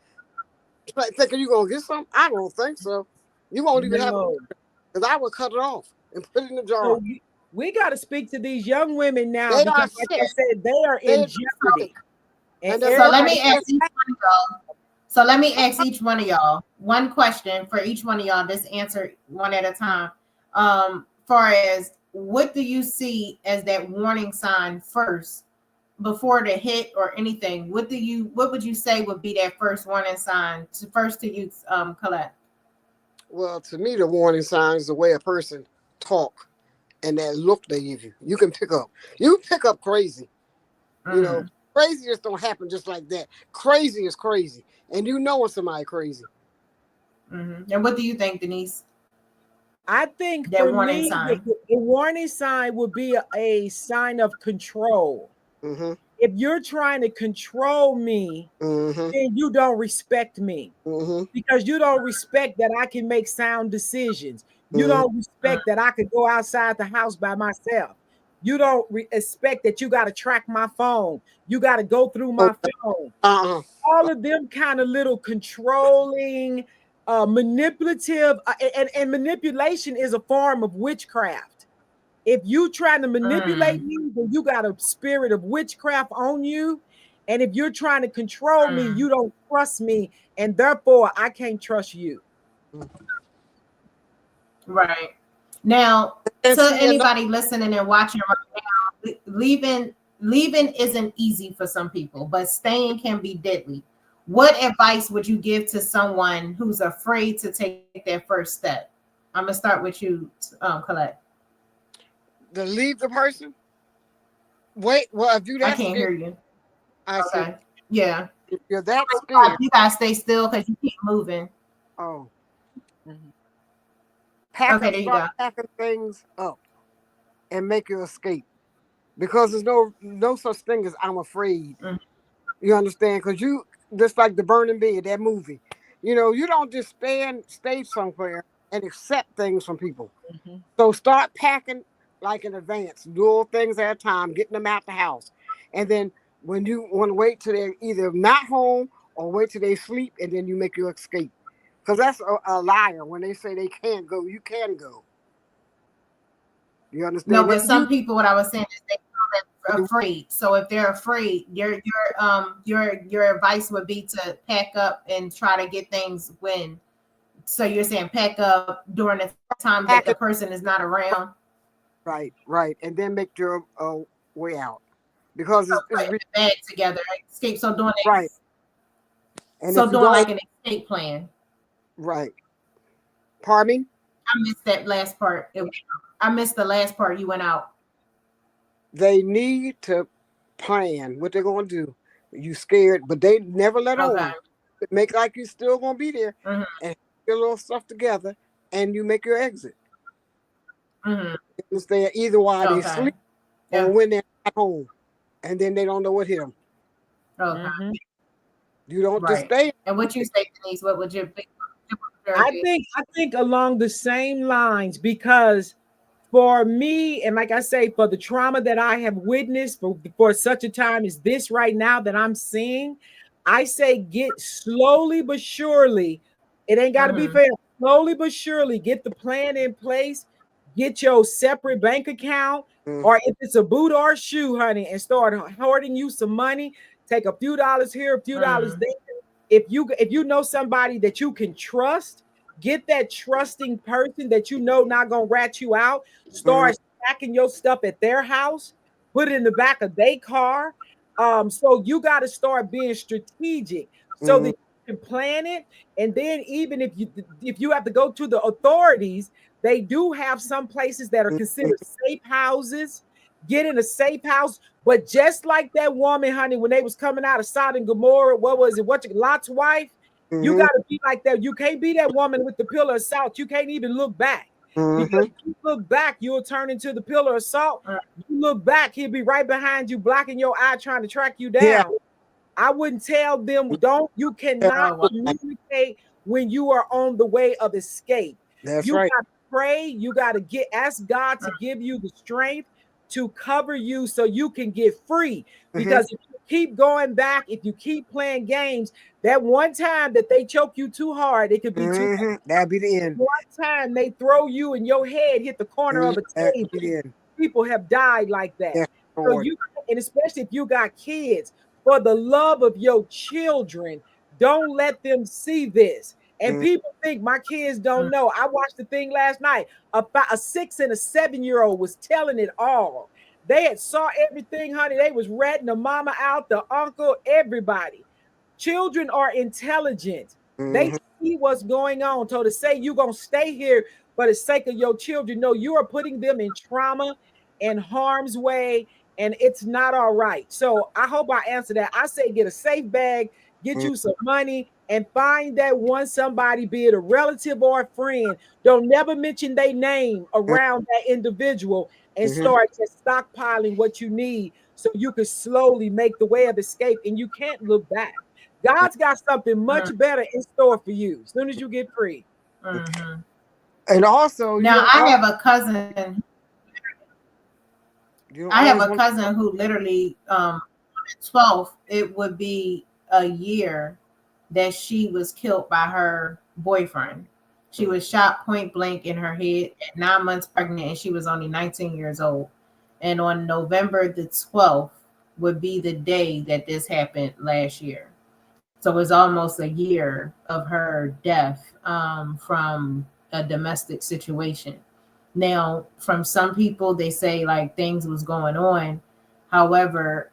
thinking you're going to get something? I don't think so. You won't even have it, because I would cut it off and put it in the jar. So we got to speak to these young women now, because like I said, they are in jeopardy. And so let me ask each one of y'all. So let me ask each one of y'all one question for each one of y'all. Just answer one at a time. Far as what do you see as that warning sign first before the hit or anything? What would you say would be that first warning sign to you, Colette? Well, to me, the warning sign is the way a person talk and that look they give you. You can pick up. You pick up crazy. You know, crazy just don't happen just like that. Crazy is crazy, and you know when somebody crazy. And what do you think, Denise? I think that for me, the warning sign would be a sign of control. If you're trying to control me, then you don't respect me, because you don't respect that I can make sound decisions. You don't respect that I could go outside the house by myself. You don't expect that you got to track my phone. You got to go through my phone. All of them kind of little controlling, manipulative, and manipulation is a form of witchcraft. If you trying to manipulate me, then you got a spirit of witchcraft on you. And if you're trying to control me, you don't trust me, and therefore I can't trust you. Right. Now, to anybody listening and watching right now, leaving isn't easy for some people, but staying can be deadly. What advice would you give to someone who's afraid to take their first step? I'm gonna start with you, Colette. To leave the person? Wait, well, if you that I can't scared, hear you. I said, yeah. If you're that scared, you gotta stay still because you keep moving. Oh. Start packing things up and make your escape, because there's no such thing as I'm afraid. You understand? Because you just like the burning bed, that movie. You know, you don't just stay somewhere and accept things from people. So start packing like in advance. Do all things at a time, getting them out the house, and then when you want to wait till they're either not home or wait till they sleep, and then you make your escape. Because that's a liar. When they say they can't go, you can go. You understand? No, but some people, what I was saying is they're afraid. So if they're afraid, your advice would be to pack up and try to get things when. So you're saying pack up during the time that the person is not around. Right, and then make your way out, because it's the bag together, escape. So doing it right. And so doing like an escape plan. Right. Pardon me? I missed that last part. I missed the last part. You went out. They need to plan what they're going to do. You scared, but they never let on. Make like you're still going to be there, and get your little stuff together, and you make your exit. Stay either while they sleep or when they're at home, and then they don't know what hit them. You don't just Right. stay. And what you say, Denise? What would your big your I be? think along the same lines, because for me, and like I say, for the trauma that I have witnessed for such a time as this right now that I'm seeing, I say get slowly but surely. It ain't got to be Mm-hmm. fair. Slowly but surely, get the plan in place. Get your separate bank account, Mm, or if it's a boot or a shoe, honey, and start hoarding you some money. Take a few dollars here, a few dollars Mm-hmm. there. If you know somebody that you can trust, get that trusting person that you know not gonna rat you out. mm, Start stacking your stuff at their house, put it in the back of their car. So you got to start being strategic so that mm, you can plan it. And then even if you have to go to the authorities, they do have some places that are mm, considered safe houses. Get in a safe house. But just like that woman, honey, when they was coming out of Sodom and Gomorrah, what was it? Lot's wife? You mm, got to be like that. You can't be that woman with the pillar of salt. You can't even look back. Because mm, if you look back, you'll turn into the pillar of salt. Mm. You look back, he'll be right behind you, blocking your eye, trying to track you yeah. down. I wouldn't tell them, don't, you cannot Oh, wow. communicate when you are on the way of escape. That's You right. got to pray, you got to ask God to give you the strength to cover you so you can get free. Hmm. Because if you keep going back, if you keep playing games, that one time that they choke you too hard, it could be too Hmm. That'll be the end. one time they throw you and your head hit the corner of a That could table. be the end. People have died like that. Yes, So Lord. you, and especially if you got kids, for the love of your children, don't let them see this. And Mm, people think my kids don't know. I watched the thing last night about a 6 and a 7 year old was telling it all. They had saw everything, honey. They was ratting the mama out, the uncle, everybody. Children are intelligent. They mhm, see what's going on. So to say you're gonna stay here for the sake of your children, no, you are putting them in trauma and harm's way, and it's not all right. So I hope I answer that. I say get a safe bag, get mm, you some money, and find that one somebody, be it a relative or a friend. Don't never mention their name mm, around that individual, and mhm. start just stockpiling what you need so you can slowly make the way of escape, and you can't look back. God's got something Mm. much better in store for you as soon as you get free. Mm-hmm. And also, you Now don't I have a cousin. you don't I have always a want. cousin who literally 12th, it would be a year that she was killed by her boyfriend. She Mm, was shot point blank in her head at 9 months pregnant, and she was only 19 years old. And on November the 12th would be the day that this happened last year. So it was almost a year of her death from a domestic situation. Now, from some people, they say like things was going on. However,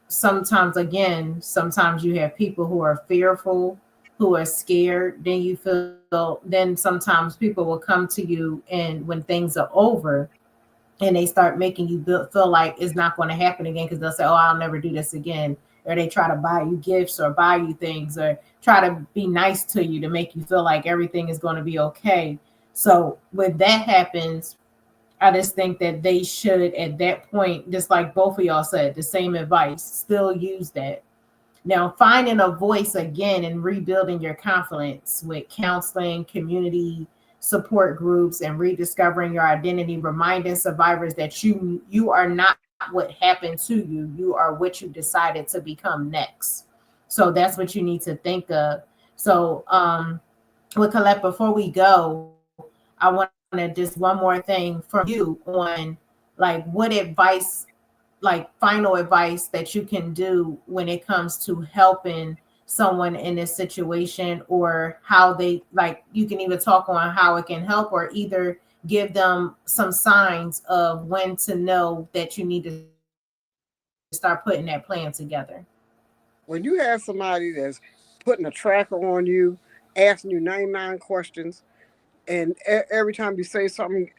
sometimes again, sometimes you have people who are fearful, who are scared. Then you feel, then sometimes people will come to you, and when things are over, and they start making you feel like it's not going to happen again, because they'll say, "Oh, I'll never do this again," or they try to buy you gifts or buy you things or try to be nice to you to make you feel like everything is going to be okay. So when that happens, I just think that they should, at that point, just like both of y'all said, the same advice, still use that. Now, finding a voice again and rebuilding your confidence with counseling, community support groups, and rediscovering your identity, reminding survivors that you are not what happened to you. You are what you decided to become next. So that's what you need to think of. So, with Colette, before we go, I want to just one more thing from you on like what advice, like final advice that you can do when it comes to helping someone in this situation, or how they, like, you can either talk on how it can help, or either give them some signs of when to know that you need to start putting that plan together. when you have somebody that's putting a tracker on you, asking you 99 questions, and every time you say something,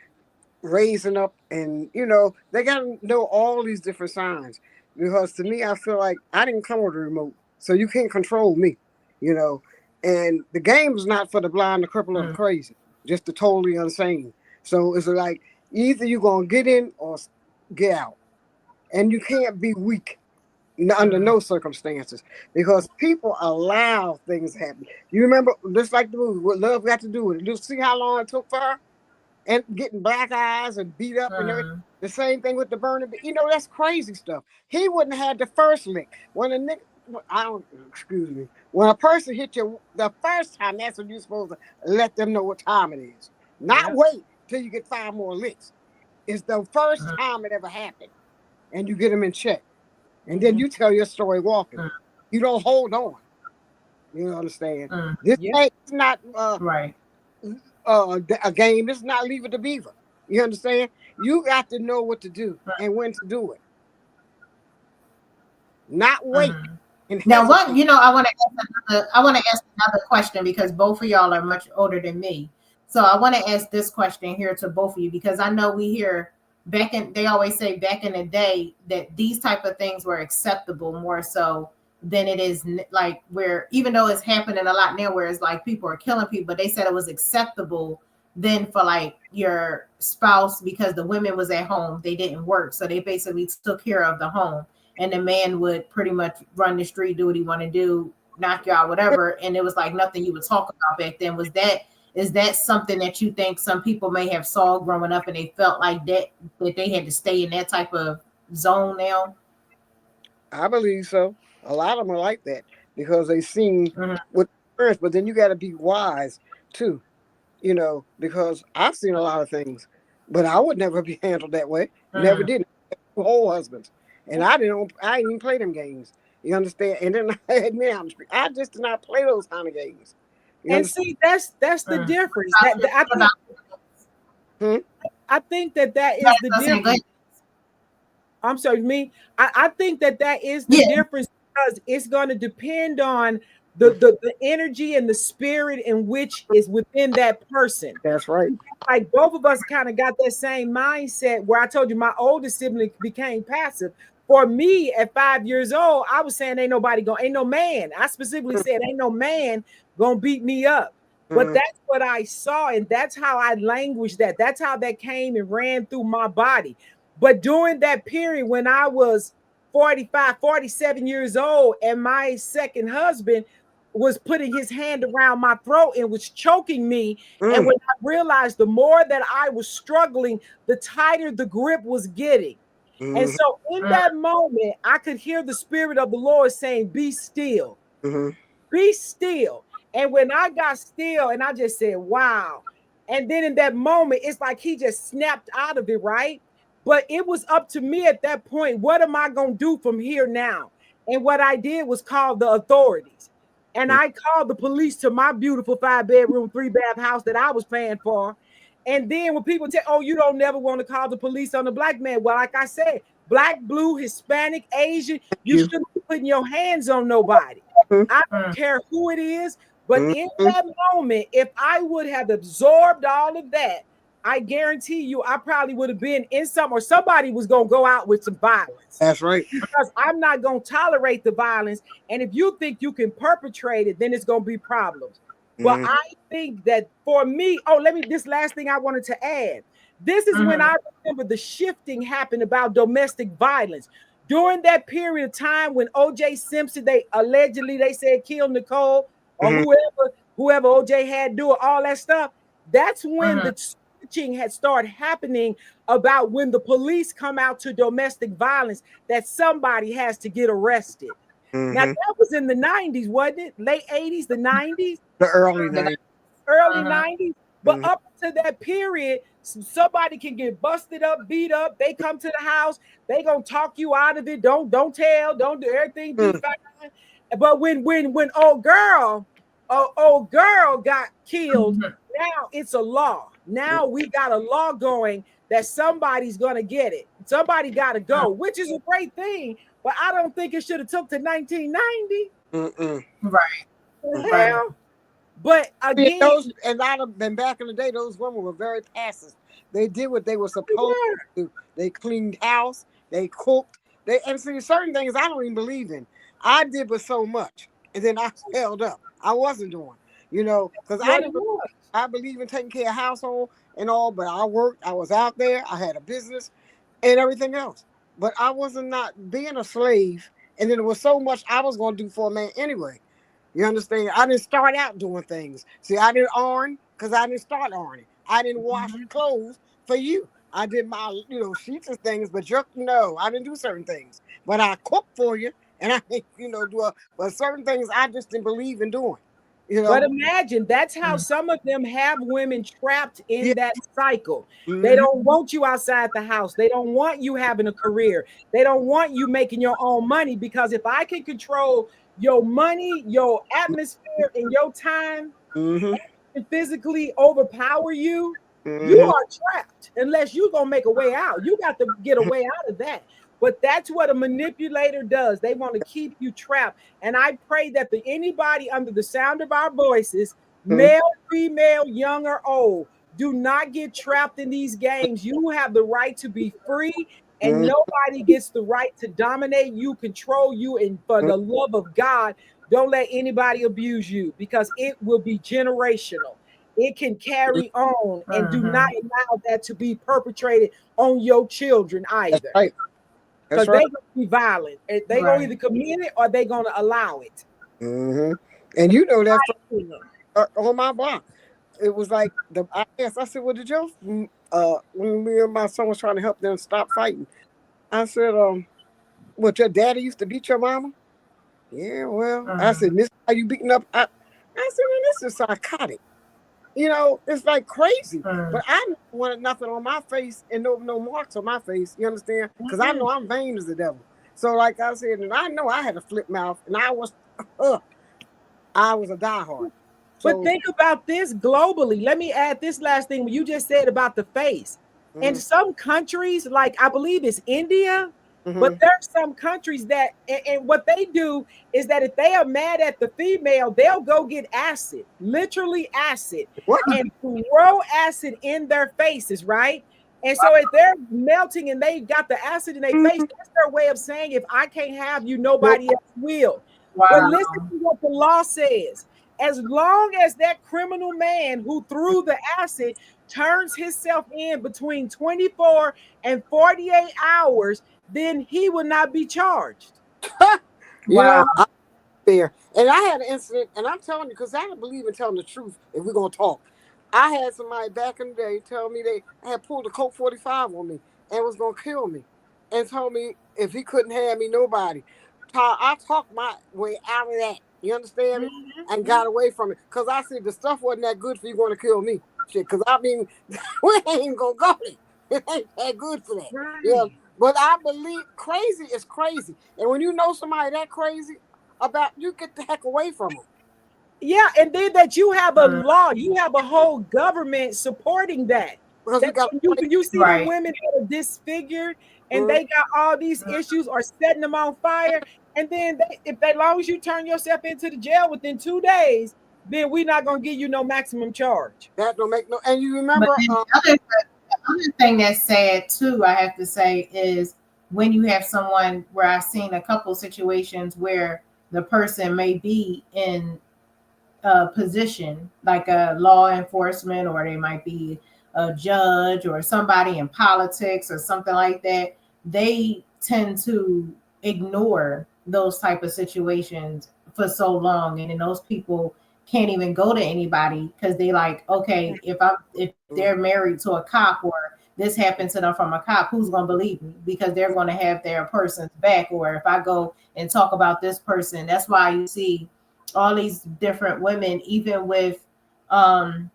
raising up, and they got to know all these different signs. Because to me, I feel like I didn't come with a remote, so you can't control me. you know and the game is not for the blind, the crippled, or the Mm, crazy, just the totally insane. So it's like either you're gonna get in or get out, and you can't be weak. under no circumstances, because people allow things to happen. You remember, just like the movie, what love got to do with it. You see how long it took for her, and getting black eyes and beat up and everything. Mm, The same thing with the burning. You know, that's crazy stuff. He wouldn't have had the first lick. When a nigga, I don't, excuse me. When a person hit you the first time, that's when you're supposed to let them know what time it is. Not Yep. wait till you get 5 more licks. It's the first mm, time it ever happened, and you get them in check, and then Mhm. you tell your story walking. mm, You don't hold on. You understand? mm. This Yeah. ain't not Right. a game. This is not Leave It to Beaver. You understand? You got to know what to do and when to do it. Not wait Mm. and Now, what hesitate. I want to ask another question because both of y'all are much older than me. So I want to ask this question here to both of you because I know we hear they always say back in the day that these type of things were acceptable more so than it is like where even though it's happening a lot now where it's like people are killing people, but they said it was acceptable then for like your spouse because the women was at home, they didn't work, so they basically took care of the home and the man would pretty much run the street, do what he want to do, knock you out, whatever. And it was like nothing you would talk about back then. Is that something that you think some people may have saw growing up and they felt like that they had to stay in that type of zone now? I believe so. A lot of them are like that because they seen Mm-hmm, with experience, but then you got to be wise too, you know, because I've seen a lot of things, but I would never be handled that way. Never mm-hmm, did. Whole husbands, and I didn't even play them games. You understand? And then I had me on the street. I just did not play those kind of games. You And understand? see, that's the mm-hmm. difference. I think Hmm? that Go is the ahead, go difference. ahead. I'm sorry, me. I think that is the Yeah. difference because it's going to depend on the energy and the spirit in which is within that person. That's right. Like both of us kind of got that same mindset where I told you my oldest sibling became passive. For me, at 5 years old, I was saying ain't no man. I specifically said ain't no man gonna beat me up. But Mm-hmm. that's what I saw, and that's how I languaged that. That's how that came and ran through my body. But during that period when I was 45, 47 years old, and my second husband was putting his hand around my throat and was choking me. And when I realized the more that I was struggling, the tighter the grip was getting. And Mm-hmm. so in that moment, I could hear the Spirit of the Lord saying, "Be still." Mm-hmm. Be still. And when I got still and I just said, wow. And then in that moment, it's like he just snapped out of it, right? But it was up to me at that point. What am I going to do from here now? And what I did was call the authorities. And I called the police to my beautiful 5-bedroom, 3-bath house that I was paying for. And then when people tell, oh, you don't never want to call the police on the black man. Well, like I said, black, blue, Hispanic, Asian, you You. shouldn't be putting your hands on nobody. I don't care who it is, but in Mm-hmm. that moment, if I would have absorbed all of that, I guarantee you, I probably would have been in some, or somebody was going to go out with some violence That's right. because I'm not going to tolerate the violence. And if you think you can perpetrate it, then it's going to be problems. But Mm-hmm. I think that for me, this last thing I wanted to add. This is when Mm-hmm, I remember the shifting happened about domestic violence. During that period of time when OJ Simpson, they allegedly they said killed Nicole or Mm-hmm. whoever OJ had doing all that stuff. That's when mm-hmm, the switching had started happening about when the police come out to domestic violence that somebody has to get arrested. Now Mm-hmm. that was in the 90s, wasn't it? Late 80s, the 90s, The early mm-hmm, 90s. early 90s. But Mm-hmm. up to that period, somebody can get busted up, beat up. They come to the house, they gonna talk you out of it. Don't tell, don't do everything be fine. But when old girl got killed, mm-hmm. now it's a law. Now we got a law going that somebody's gonna get it. Somebody gotta go, which is a great thing. But I don't think it should have took to 1990. Mm-mm. Right, The right. hell. But See, again, those and lot of and back in the day, those women were very passive. They did what they were supposed to do. They cleaned house, they cooked, they and see certain things I don't even believe in. I did but so much, and then I held up. I wasn't doing, because what it was. I believe in taking care of household and all, but I worked, I was out there, I had a business and everything else. But I wasn't not being a slave And then there was so much I was going to do for a man anyway. You understand? I didn't start out doing things. See, I didn't iron because I didn't start ironing. I didn't wash Mhm. clothes for you. I did my, sheets and things, but no, I didn't do certain things. But I cooked for you, and I, but certain things I just didn't believe in doing. You But know? imagine that's how some of them have women trapped Yeah. in that cycle. They Mm-hmm. don't want you outside the house. They don't want you having a career. They don't want you making your own money, because if I can control your money, your atmosphere, and your time, Mm-hmm. and physically overpower you, you Mm-hmm. are trapped unless you're gonna make a way out. You got to get a way out of that. But that's what a manipulator does. They want to keep you trapped. And I pray that anybody under the sound of our voices, male, female, young or old, do not get trapped in these games. You have the right to be free, and Mm-hmm. nobody gets the right to dominate you, control you. And for the love of God, don't let anybody abuse you, because it will be generational. It can carry on, and do not Mhm. allow that to be perpetrated on your children That's either, right. That's because right. they're going to be violent. They're going to Right. either commit it or they're going to allow it. Mm-hmm. And you know that Mm. on my block. It was like I asked, I said, well, did your when me and my son was trying to help them stop fighting, I said, what, your daddy used to beat your mama? Yeah, well, I said, Mhm. this how you beating up? I said, man, this is psychotic. It's like crazy. Mhm. But I never wanted nothing on my face and no marks on my face. You understand? Because I Mm-mm. know I'm vain as the devil. So like I said, and I know I had a flip mouth, and I was a diehard. But So think about this globally. Let me add this last thing. When you just said about the face, in mm-hmm, some countries, like I believe it's India, but mm-hmm. there are some countries that, and what they do is that if they are mad at the female, they'll go get acid, literally acid, What? and throw acid in their faces, right? And so if they're melting and they got the acid in their face, Mm-hmm. that's their way of saying, if I can't have you, No. nobody else will. But Wow. listen to what the law says. As long as that criminal man who threw the acid turns himself in between 24 and 48 hours, then he will not be charged. you Wow. know, I there. And I had an incident, and I'm telling you, because I don't believe in telling the truth if we're gonna talk. I had somebody back in the day tell me they had pulled a Colt 45 on me and was gonna kill me, and told me if he couldn't have me, nobody. I talked my way out of that. You understand me? And got away from it. Cause I said the stuff wasn't that good for you going to kill me. Shit, cause I mean, we ain't gonna go there. It ain't that good for that. Yeah. Right. But I believe crazy is crazy. And when you know somebody that crazy about, you get the heck away from them. Yeah, and then that you have a Mhm. law, you have a whole government supporting that. Because we That got when you see them Right. women that are disfigured and mm, they got all these issues or setting them on fire, and then if they long as you turn yourself into the jail within 2 days, then we're not gonna give you no maximum charge. that don't make no. And you But remember, then the other thing that's sad too, I have to say, is when you have someone where I've seen a couple situations where the person may be in position, like a law enforcement, or they might be a judge or somebody in politics or something like that. They tend to ignore those type of situations for so long, and then those people can't even go to anybody because they like, okay, if they're mm, married to a cop or this happened to them from a cop, who's going to believe me? Because they're going to have their person's back. Or if I go and talk about this person, that's why you see all these different women, even with um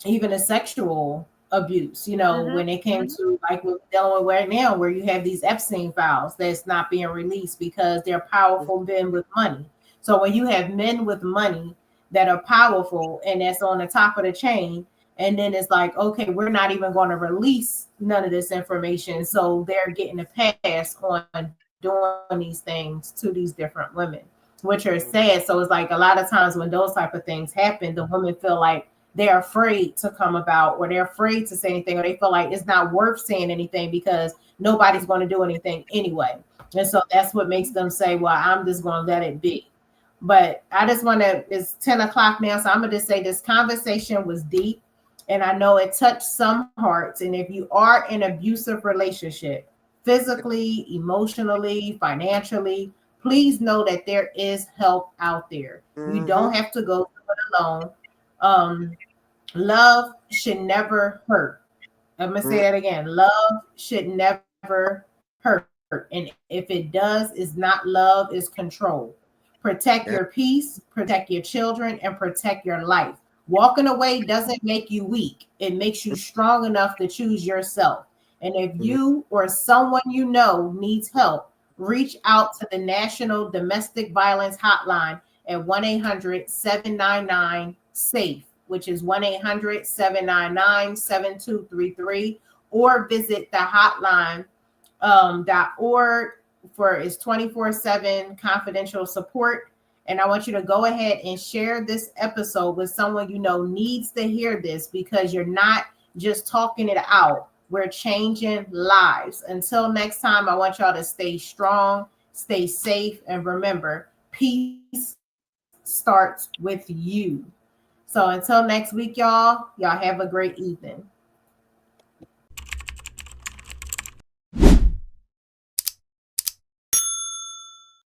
even a sexual abuse, when it came Mhm. to like we're dealing with right now, where you have these Epstein files that's not being released because they're mm, powerful men with money. So when you have men with money that are powerful and that's on the top of the chain, and then it's like, okay, we're not even going to release none of this information. So they're getting a pass on doing these things to these different women, which are sad. So it's like a lot of times when those type of things happen, the women feel like they're afraid to come about, or they're afraid to say anything, or they feel like it's not worth saying anything because nobody's going to do anything anyway. And so that's what makes them say, well, I'm just going to let it be. But I just want to, it's 10 o'clock now, so I'm going to just say this conversation was deep, and I know it touched some hearts. And if you are in an abusive relationship, physically, emotionally, financially, please know that there is help out there. You Mm-hmm. don't have to go through it alone. Um, love should never hurt. I'm gonna say that again. Love should never hurt. And if it does, it's not love, it's control. Protect your Yeah. peace, protect your children, and protect your life. Walking away doesn't make you weak. It makes you strong enough to choose yourself. And if Mhm. you or someone you know needs help, reach out to the National Domestic Violence Hotline at 1-800-799-SAFE, which is 1-800-799-7233, or visit the hotline .org for its 24/7 confidential support. And I want you to go ahead and share this episode with someone you know needs to hear this, because you're not just talking it out. We're changing lives. Until next time, I want y'all to stay strong, stay safe, and remember, peace starts with you. So until next week, y'all have a great evening.